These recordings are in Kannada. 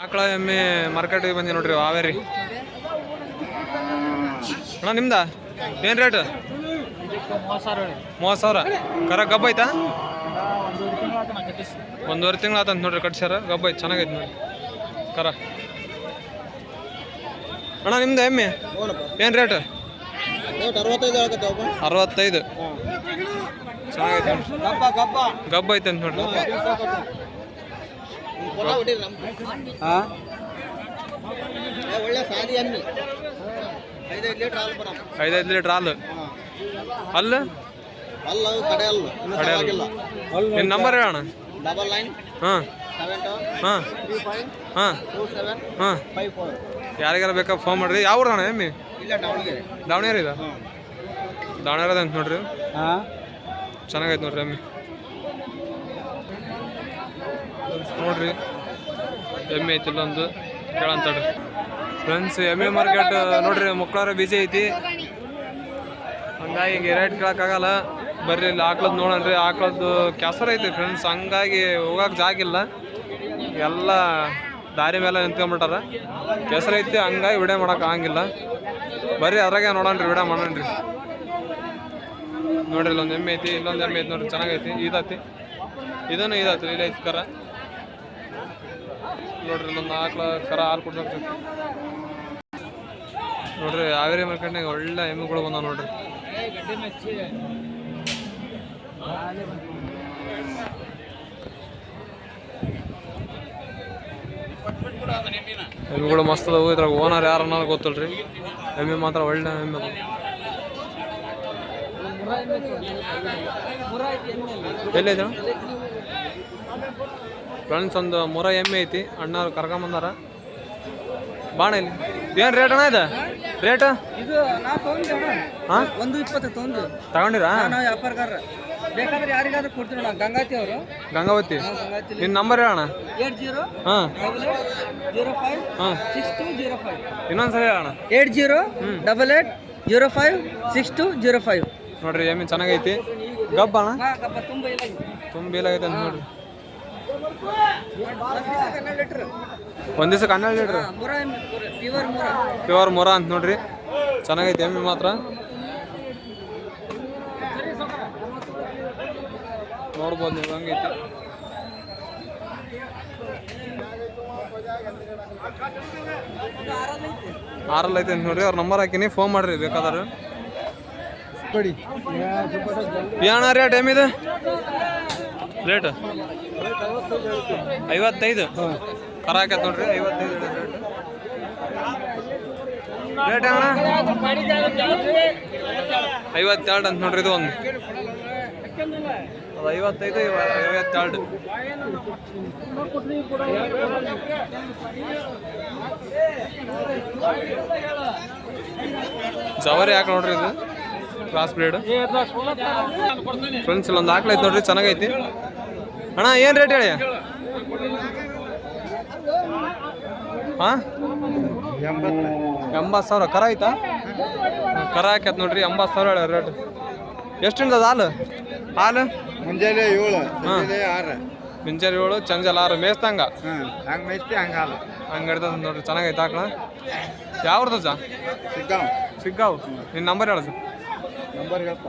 ಆಕಳ ಎಮ್ಮೆ ಮಾರ್ಕೆಟಿಗೆ ಬಂದಿ ನೋಡ್ರಿ ಹಾವೇರಿ ಅಣ್ಣ ನಿಮ್ದ ಏನು ರೇಟ್? 30,000 ಕರ ಗಬ್ಬ ಐತಾ? 1.5 ತಿಂಗಳು ಆತಂತ ನೋಡ್ರಿ ಕಟ್ಸ್ಯಾರ. ಗಬ್ಬ ಐತೆ, ಚೆನ್ನಾಗೈತೆ ನೋಡಿ ಕರ. ಅಣ್ಣ ನಿಮ್ದು ಎಮ್ಮೆ ಏನು ರೇಟ್? 65. ಚೆನ್ನಾಗೈತೆ ನೋಡಿ, ಗಬ್ಬ ಐತೆ ಅಂತ ನೋಡ್ರಿ. ಒಳ್ಳೆ ಸಾದಿ ಎಮ್ಮೆ 5 ಲೀಟ್ರ್ ಹಾಲು. ಅಲ್ಲ ಅಲ್ಲ ಕಡೆ ಅಲ್ಲ. ನಿನ್ನ ನಂಬರ್ ಹೇಳೋಣ. 99 ಹಾಂ 72 ಹಾಂ 35 ಹಾಂ 27 ಹಾಂ 54. ಯಾರಿಗಾರ ಬೇಕಾ ಫೋನ್ ಮಾಡ್ರಿ. ಯಾವ ಊರು ಅಣ್ಣ ಎಮ್ಮೆ? ಇಲ್ಲ ದಾವಣಗೆರೆ. ದಾವಣಗೆರೆ ಇದೆ, ದಾವಣಗೆರೆ ಅಂತ ನೋಡ್ರಿ. ಚೆನ್ನಾಗೈತೆ ನೋಡ್ರಿ ಎಮ್ಮೆ. ನೋಡ್ರಿ ಎಮ್ಮೆ ಐತಿ ಇಲ್ಲೊಂದು ಕೇಳಂತಡ್ರಿ ಫ್ರೆಂಡ್ಸ್. ಎಮ್ಮೆ ಮಾರ್ಕೆಟ್ ನೋಡ್ರಿ ಮಕ್ಕಳಾರ ಬಿಜಿ ಐತಿ, ಹಂಗಾಗಿ ಹಿಂಗೆ ರೇಟ್ ಕೇಳೋಕ್ಕಾಗಲ್ಲ. ಬರ್ರಿ ಇಲ್ಲಿ ಆಕಳದ್ದು ನೋಡನ್ರಿ. ಆಕಳದ್ದು ಕೆಸರು ಐತಿ ಫ್ರೆಂಡ್ಸ್, ಹಂಗಾಗಿ ಹೋಗಕ್ಕೆ ಜಾಗಿಲ್ಲ. ಎಲ್ಲ ದಾರಿ ಮೇಲೆ ನಿಂತ್ಕೊಂಡ್ಬಿಟ್ಟಾರ, ಕೆಸರು ಐತಿ, ಹಂಗಾಗಿ ವಿಡಿಯೋ ಮಾಡೋಕೆ ಆಗಂಗಿಲ್ಲ. ಬರ್ರಿ ಅದ್ರಾಗೆ ನೋಡೋಣ್ರಿ, ವಿಡಿಯೋ ಮಾಡೋಣ್ರಿ. ನೋಡ್ರಿ ಇಲ್ಲೊಂದು ಎಮ್ಮೆ ಐತಿ, ಇಲ್ಲೊಂದು ಎಮ್ಮೆ ಐತಿ ನೋಡ್ರಿ, ಚೆನ್ನಾಗೈತಿ. ಇದೈತಿ, ಇದನ್ನು ಇದೈತಿ, ಇಲ್ಲ ಐತಿ ಕರ. ನೋಡ್ರಿ ಇಲ್ಲೊಂದು ಆಕಳ ಕರ ಹಾಲು ಕುಡ್ಸೋಕೆ ನೋಡ್ರಿ. ಹಾವೇರಿ ಮಾರ್ಕೆಟ್ನಾಗ ಒಳ್ಳೆ ಎಮ್ಮೆಗಳು ಬಂದಾವ ನೋಡ್ರಿ. ಎಮ್ಮೆಗಳು ಮಸ್ತ್ ಅದಾವು. ಇದ್ರಾಗ ಓನರ್ ಯಾರು ಅನ್ನೋದು ಗೊತ್ತಲ್ರಿ. ಎಮ್ಮೆ ಮಾತ್ರ ಒಳ್ಳೆ ಎಮ್ಮೆ. ಎಲ್ಲೈತೆ ಫ್ರೆಂಡ್ಸ್? ಒಂದು 3 ಎಮ್ಮೆ ಐತಿ, ಅಣ್ಣವ್ರು ಕರ್ಕೊಂಬಂದಾರ. ಬಾಣ ಇಲ್ಲಿ ಏನು ರೇಟ್ ಅಣ್ಣ ಇದು? ರೇಟ್ ಹಾಂ 120 ತಗೊಂಡಿರಾ? ನಾವು ವ್ಯಾಪಾರಗಾರ, ಬೇಕಾದ್ರೆ ಯಾರಿಗಾದ್ರೂ ಕೊಡ್ತೀವಿ. ನಾವು ಗಂಗಾವತಿ ಅವರು. ಗಂಗಾವತಿ. ನಿನ್ನ ನಂಬರ್ ಹೇಳೋಣ. 80 ಹಾಂ 05 ಹಾಂ 6205. ಇನ್ನೊಂದ್ಸರಿ ಹೇಳೋಣ. 80 88 05 6205. ನೋಡ್ರಿ ಎಮ್ಮೆ ಚೆನ್ನಾಗೈತಿ. ಗಬ್ಬ ಅಣ್ಣ ತುಂಬ ಏಲಾಗೈತೆ ಅಂತ ನೋಡ್ರಿ. ಒಂದು ದಿವಸಕ್ಕೆ 12 ಲೀಟ್ರ್ ಪ್ಯೂರ್ ಮೊರ ಅಂತ ನೋಡ್ರಿ. ಚೆನ್ನಾಗೈತಿ ಎಮ್ಮೆ ಮಾತ್ರ. ನೋಡ್ಬೋದು ನೀವು, ಹಂಗೈತಿ. ಆರಲ್ಲಿ ಐತೆ ಅಂತ ನೋಡ್ರಿ. ಅವ್ರ ನಂಬರ್ ಹಾಕಿನಿ, ಫೋನ್ ಮಾಡ್ರಿ ಬೇಕಾದ್ರೆ. ಏನ ರೇಟ್ ಎಮ್ಮಿದು? ರೇಟ್ 55 ಕರ ಹಾಕತ್ ನೋಡ್ರಿ. 55 ರೇಟ್ ಅಣ್ಣ 52 ಅಂತ ನೋಡ್ರಿ. ಇದು ಒಂದು 55 52. ಜವರಿ ಹಾಕಿ ನೋಡ್ರಿ, ಇದು ಕ್ರಾಸ್ ಬ್ರೀಡ್ ಫ್ರೆಂಡ್ಸ್. ಇಲ್ಲೊಂದು ಆಕಳ ಐತಿ ನೋಡ್ರಿ, ಚೆನ್ನಾಗೈತಿ. ಅಣ್ಣ ಏನು ರೇಟ್ ಹೇಳಿ? ಹಾಂ 80,000 ಕರ ಐತಾ? ಕರ ಹಾಕ್ಯತ್ ನೋಡ್ರಿ. 80,000 ಹೇಳ ರೇಟ್. ಎಷ್ಟಿಂದ ಹಾಲು? ಹಾಲು ಮುಂಜಾನೆ 7 ಹಾಂ 6 ಮುಂಜಾನೆ 7 ಚಂಜಲ್ 6 ಮೇಯ್ಸ್ತಂಗ ಹಂಗೆ ಮೇಯ್ತಿ ಹಂಗೆ ಹಾಲು ಹಂಗೆ ಹಿಡ್ತದ ನೋಡ್ರಿ. ಚೆನ್ನಾಗೈತೆ ಆಕಳ. ಯಾವ್ದು ಜಾ? ಸಿಗ್ಗಾವ್. ನಿನ್ನ ನಂಬರ್ ಹೇಳ ಸರ್. ನಂಬರ್ ಹೇಳಪ್ಪ.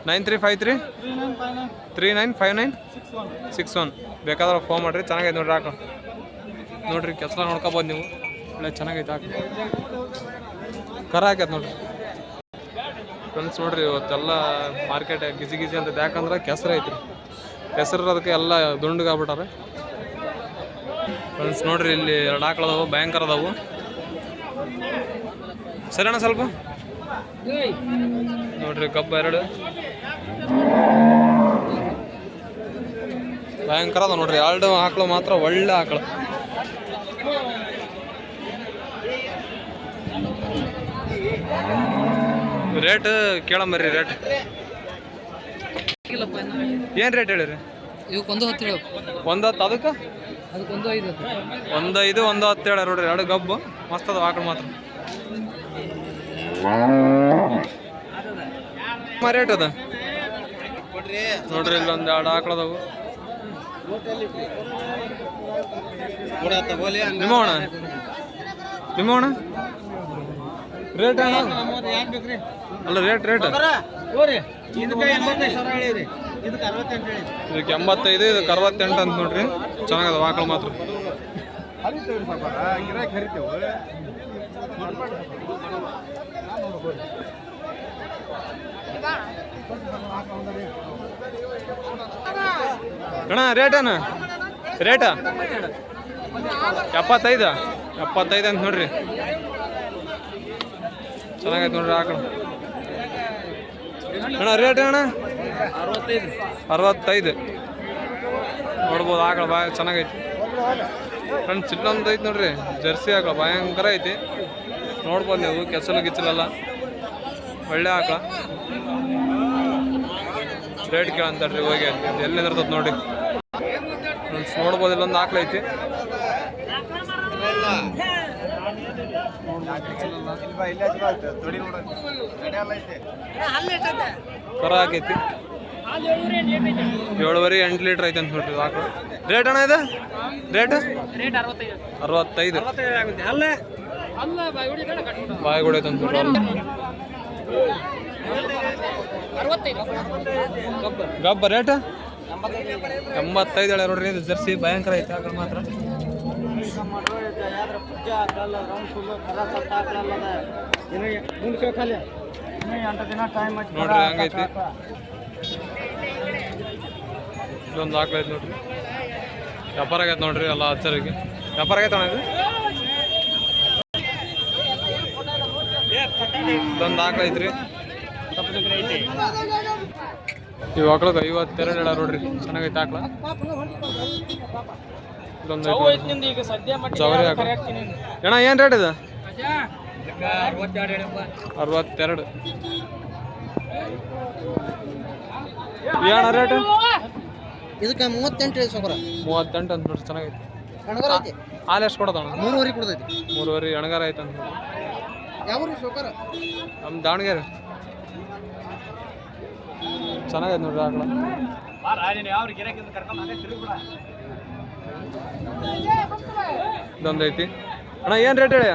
9353 3959 61. ಬೇಕಾದ್ರೆ ಫೋನ್ ಮಾಡಿರಿ. ಚೆನ್ನಾಗೈತೆ ನೋಡ್ರಿ ಆಕಳ. ನೋಡ್ರಿ ಕೆಸರ ನೋಡ್ಕೊಬೋದು ನೀವು. ಒಳ್ಳೆ ಚೆನ್ನಾಗೈತೆ ಆಕಳ. ಕರ ಹಾಕ್ಯತ್ ನೋಡ್ರಿ ಫ್ರೆಂಡ್ಸ್. ನೋಡ್ರಿ ಇವತ್ತೆಲ್ಲ ಮಾರ್ಕೆಟ್ ಗಿಜಿ ಗಿಜಿ ಅಂತ, ಯಾಕಂದ್ರೆ ಕೆಸರು ಐತ್ರಿ. ಕೆಸರು ಅದಕ್ಕೆ ಎಲ್ಲ ದುಂಡ್ಗಾಗ್ಬಿಟ್ಟಾರೆ ಫ್ರೆಂಡ್ಸ್. ನೋಡ್ರಿ ಇಲ್ಲಿ 2 ಆಕಳ ಅದಾವು, ಭಯಂಕರ ಅದಾವು. ಸರಿ ಅಣ್ಣ ಸ್ವಲ್ಪ ನೋಡ್ರಿ. ಕಬ್ಬ 2 ಭಯಂಕರ ಅದ ನೋಡ್ರಿ. 2 ಆಕಳು ಮಾತ್ರ ಒಳ್ಳೆ ಆಕಳು. ರೇಟ್ ಕೇಳಂಬರ್ರಿ. ರೇಟ್ ಏನು ರೇಟ್ ಹೇಳಿರಿ? ಇವಕ್ಕೆ 1 10 1 10. ಅದಕ್ಕೆ 1 5 1 5 1 10 ಹೇಳ ನೋಡ್ರಿ. 2 ಗಬ್ಬು ಮಸ್ತ್ ಅದಾವ ಆಕಳು ಮಾತ್ರ. ರೇಟ್ ಅದ ನೋಡ್ರಿ. ಇಲ್ಲೊಂದು 2 ಆಕಳ ಅದಾವು. ನಿಮ್ಮವಣ ನಿಮ್ಮವಣ ರೇಟ್ ಅಣ್ಣ ಅಲ್ಲ ರೇಟ್ ಇದಕ್ಕೆ 85 ಇದಕ್ಕೆ 68 ಅಂತ ನೋಡ್ರಿ. ಚೆನ್ನಾಗದ ಆಕಳ ಮಾತ್ರ. ಅಣ್ಣ ರೇಟನ ರೇಟ 75 ಅಂತ ನೋಡ್ರಿ. ಚೆನ್ನಾಗೈತೆ ನೋಡ್ರಿ ಆಕಳ. ಅಣ್ಣ ರೇಟ್ ಅಣ್ಣ 65 ನೋಡ್ಬೋದು. ಆಕಳ ಬಾಯ ಚೆನ್ನಾಗೈತಿ ಫ್ರೆಂಡ್ಸ್. ಇಲ್ಲೊಂದು ಐತಿ ನೋಡ್ರಿ ಜರ್ಸಿ ಆಕಳ ಭಯಂಕರ ಐತಿ. ನೋಡ್ಬೋದು ನೀವು ಕೆಸಲು ಗಿಚ್ಚಲೆಲ್ಲ ಒಳ್ಳೆ ಆಕಳ. ರೇಟ್ ಕೇಳಂತಾಡ್ರಿ ಹೋಗಿ ಎಲ್ಲಿ ನಿಂದಿರ್ತದ ನೋಡಿ ಫ್ರೆಂಡ್ಸ್. ನೋಡ್ಬೋದು ಇಲ್ಲೊಂದು ಆಕಳ ಐತಿ. ಕರ ಹಾಕೈತಿ 7.5 8 ಲೀಟ್ರ್ ಐತೆ ಅಂತ ನೋಡ್ರಿ ಆಕಳ. ರೇಟ್ ಅಣ್ಣ ಇದೆ ರೇಟ್ 65 ಬಾಯಿ ಕೂಡ ಐತೆ ಅಂತ ನೋಡ್ರಿ. ಗಬ್ಬ ರೇಟ್ 85 ಹೇಳ ನೋಡ್ರಿ. ಇದು ಜರ್ಸಿ ಭಯಂಕರ ಐತೆ ಆಕಳ ಮಾತ್ರ. ನೋಡ್ರಿ ಹಂಗೈತಿ. ಇದೊಂದು ಆಕಳ ಐತಿ ನೋಡ್ರಿ. ವ್ಯಾಪಾರ ಆಗೈತೆ ನೋಡ್ರಿ ಎಲ್ಲ ಹಚ್ಚರಿಗೆ. ವ್ಯಾಪಾರ ಆಗೈತೆ ಅಣ್ಣ ಇದು. ಇದೊಂದು ಆಕಳ ಐತ್ರಿ. ಇವು ಆಕಳಕ್ಕೆ 52 ಹೇಳ ನೋಡ್ರಿ. ಚೆನ್ನಾಗೈತೆ ಆಕಳ. ಇದೊಂದು ಜವರಿ ಆಕಳ. ಅಣ್ಣ ಏನು ರೇಟ್ ಇದೆ 62 ಏನ ರೇಟ್ ಇದಕ್ಕೆ 38 ಅಂತ ನೋಡ್ರಿ. ಚೆನ್ನಾಗೈತಿ. ಹಾಲು ಎಷ್ಟು ಕೊಡೋದಣ್ಣ 3.5 ಕೊಡ್ತೈತಿ. 3.5 ಎಣಗಾರ ಐತೆ ಅಂತ ನೋಡ್ರಿ. ಯಾವ ಸೌಕರ ನಮ್ಮ ದಾವಣಗೆರೆ. ಚೆನ್ನಾಗೈತೆ ನೋಡ್ರಿ ಆಕಳ. ಇದೊಂದು ಐತಿ. ಅಣ್ಣ ಏನು ರೇಟ್ ಹೇಳಿ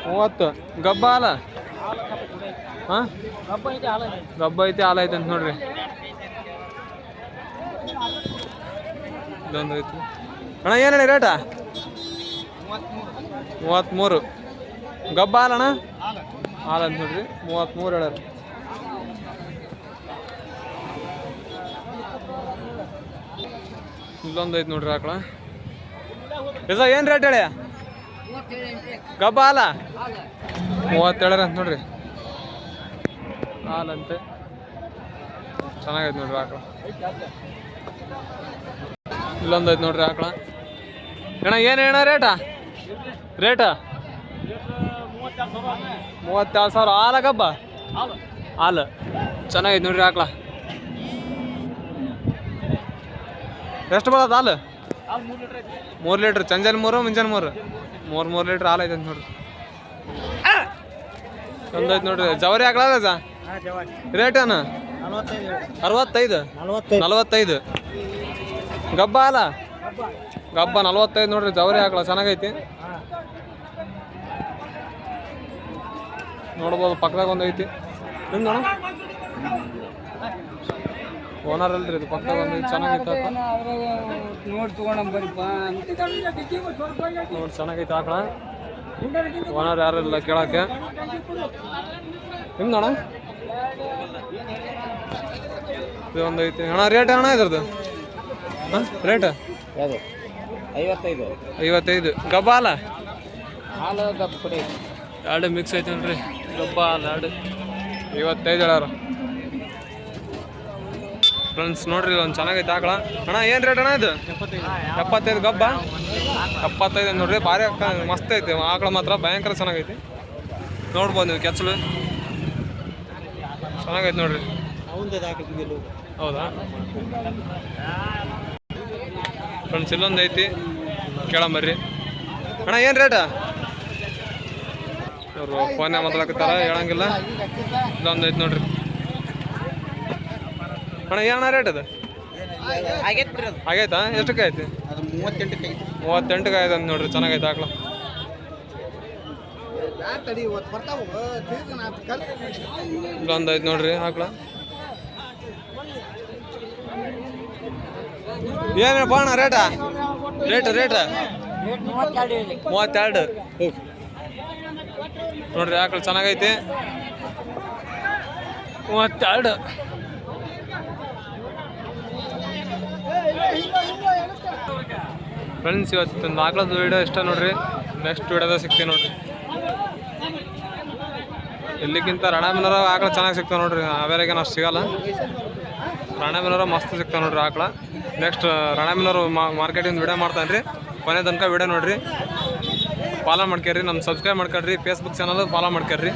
30 ಗಬ್ಬ ಹಾಲ ಹಾಂ ಗಬ್ಬ ಐತಿ ಹಾಲು ಐತೆ ಅಂತ ನೋಡ್ರಿ. ಇದೊಂದು ಐತಿ. ಅಣ್ಣ ಏನು ಹೇಳಿ ರೇಟಾ 33 ಗಬ್ಬ ಹಾಲಣ್ಣ ಹಾಲು ಅಂತ ನೋಡ್ರಿ. 33 ಹೇಳ್ಯಾರ. ಇಲ್ಲೊಂದು ಐತಿ ನೋಡ್ರಿ ಆಕಳ. ಇಸ ಏನು ರೇಟ್ ಹೇಳಿ ಗಬ್ಬ ಹಾಲ 37 ಅಂತ ನೋಡ್ರಿ. ಹಾಲಂತೆ ಚೆನ್ನಾಗೈತೆ ನೋಡ್ರಿ ಆಕಳ. ಇಲ್ಲೊಂದು ಐತಿ ನೋಡ್ರಿ ಆಕಳ. ಅಣ್ಣ ಏನು ಹೇಳ ರೇಟಾ 32,000 ಹಾಲ ಗಬ್ಬ ಹಾಲು ಚೆನ್ನಾಗೈತೆ ನೋಡ್ರಿ ಆಕಳ. ಎಷ್ಟು ಬರೋದು ಹಾಲು 3 ಲೀಟ್ರ್. ಚಂಜಲ್ 3 ಮುಂಜಾನೆ 3 ಲೀಟ್ರ್ ಹಾಲು ಐತೆ ಅಂತ ನೋಡ್ರಿ. ಒಂದು ಐತೆ ನೋಡ್ರಿ ಜವರಿ ಆಕಳ ಅದ. ರೇಟ್ ಅಣ್ಣ 65 45 ಗಬ್ಬ ಹಾಲ ಗಬ್ಬ 45 ನೋಡ್ರಿ. ಜವರಿ ಆಕಳ ಚೆನ್ನಾಗೈತಿ. ನೋಡ್ಬೋದು ಪಕ್ಕದಾಗ ಒಂದು ಐತಿ. ನಿಮ್ದು ಅಣ್ಣ ಓನರ್ ಅಲ್ರಿ ಇದು. ಪಕ್ಕದಾಗ ಒಂದು ಐತಿ ಚೆನ್ನಾಗೈತೆ ಆಕಳ. ನೋಡಿ ಚೆನ್ನಾಗೈತೆ ಆಕಳ. ಓನರ್ ಯಾರಿಲ್ಲ ಕೇಳಕ್ಕೆ. ನಿಮ್ದು ಅಣ್ಣ ಇದು ಒಂದು ಐತಿ. ಅಣ್ಣ ರೇಟ್ ಅಣ್ಣ ಇದ್ರದ್ದು ಹಾಂ ರೇಟ್ 55 ಗಬ್ಬ ಹಾಲ ಎರಡು ಮಿಕ್ಸ್ ಐತೆ ನೋಡ್ರಿ. ಗಬ್ಬ ಹಾಲು ಎರಡು 55 ಹೇಳ್ಯಾರ ಫ್ರೆಂಡ್ಸ್. ನೋಡ್ರಿ ಒಂದು ಚೆನ್ನಾಗೈತೆ ಆಕಳ. ಅಣ್ಣ ಏನು ರೇಟ್ ಅಣ್ಣ ಇದು 75 ಗಬ್ಬ 75 ನೋಡ್ರಿ. ಭಾರಿ ಮಸ್ತ್ ಐತೆ ಆಕಳ ಮಾತ್ರ. ಭಯಂಕರ ಚೆನ್ನಾಗೈತಿ. ನೋಡ್ಬೋದು ನೀವು ಕೆಚ್ಚಲು ಚೆನ್ನಾಗೈತೆ ನೋಡ್ರಿ. ಹೌದಾ ಫ್ರೆಂಡ್ಸ್. ಇಲ್ಲೊಂದು ಐತಿ ಕೇಳಂಬರ್ರಿ. ಅಣ್ಣ ಏನು ರೇಟ ಇವರು ಫೋನ್ಯಾಗ ಮಾತಾಡಕತ್ತಾರ ಹೇಳಂಗಿಲ್ಲ. ಇಲ್ಲೊಂದು ಐತಿ ನೋಡ್ರಿ. ಅಣ್ಣ ಏನಣ್ಣ ರೇಟ್ ಅದು ಆಗೈತೆ ಬಿಡ್ರಿ ಅದು ಆಗೈತಾ ಎಷ್ಟಕ್ಕೆ ಐತಿ ಅದು 38 38ಕ್ಕೆ ಆಯ್ತು ಅಂತ ನೋಡ್ರಿ ಚೆನ್ನಾಗೈತೆ ಆಕಳ ಇಲ್ಲೊಂದು ಐತೆ ನೋಡ್ರಿ ಆಕಳ ಏನಪ್ಪ ಅಣ್ಣ ರೇಟಾ ರೇಟ್ 32 ನೋಡ್ರಿ ಆಕಳ ಚೆನ್ನಾಗೈತಿ 32 ಫ್ರೆಂಡ್ಸ್ ಇವತ್ತೊಂದು ಆಕಳದ ವೀಡಿಯೋ ಇಷ್ಟ ನೋಡ್ರಿ ನೆಕ್ಸ್ಟ್ ವೀಡಿಯೋದಾಗ ಸಿಗ್ತೀವಿ ನೋಡ್ರಿ ಇಲ್ಲಿಗಿಂತ ರಾಣಾಮಿನರ ಆಕಳ ಚೆನ್ನಾಗಿ ಸಿಗ್ತಾವೆ ನೋಡ್ರಿ ಅವೇರೆಗೇನು ಅಷ್ಟು ಸಿಗಲ್ಲ ರಾಣಾಮಿನರ ಮಸ್ತ್ ಸಿಗ್ತಾವೆ ನೋಡ್ರಿ ಆಕಳ ನೆಕ್ಸ್ಟ್ ರಾಣಾಮಿನವರು ಮಾರ್ಕೆಟಿಂದ ವೀಡಿಯೋ ಮಾಡ್ತಾನೆ ರೀ ಕೊನೆ ತನಕ ವೀಡಿಯೋ ನೋಡ್ರಿ ಫಾಲೋ ಮಾಡ್ಕೊಳ್ರಿ ನಮ್ಮ ಸಬ್ಸ್ಕ್ರೈಬ್ ಮಾಡ್ಕೊಳ್ರಿ ಫೇಸ್ಬುಕ್ ಚಾನಲ್ ಫಾಲೋ ಮಾಡ್ಕೊಳ್ರಿ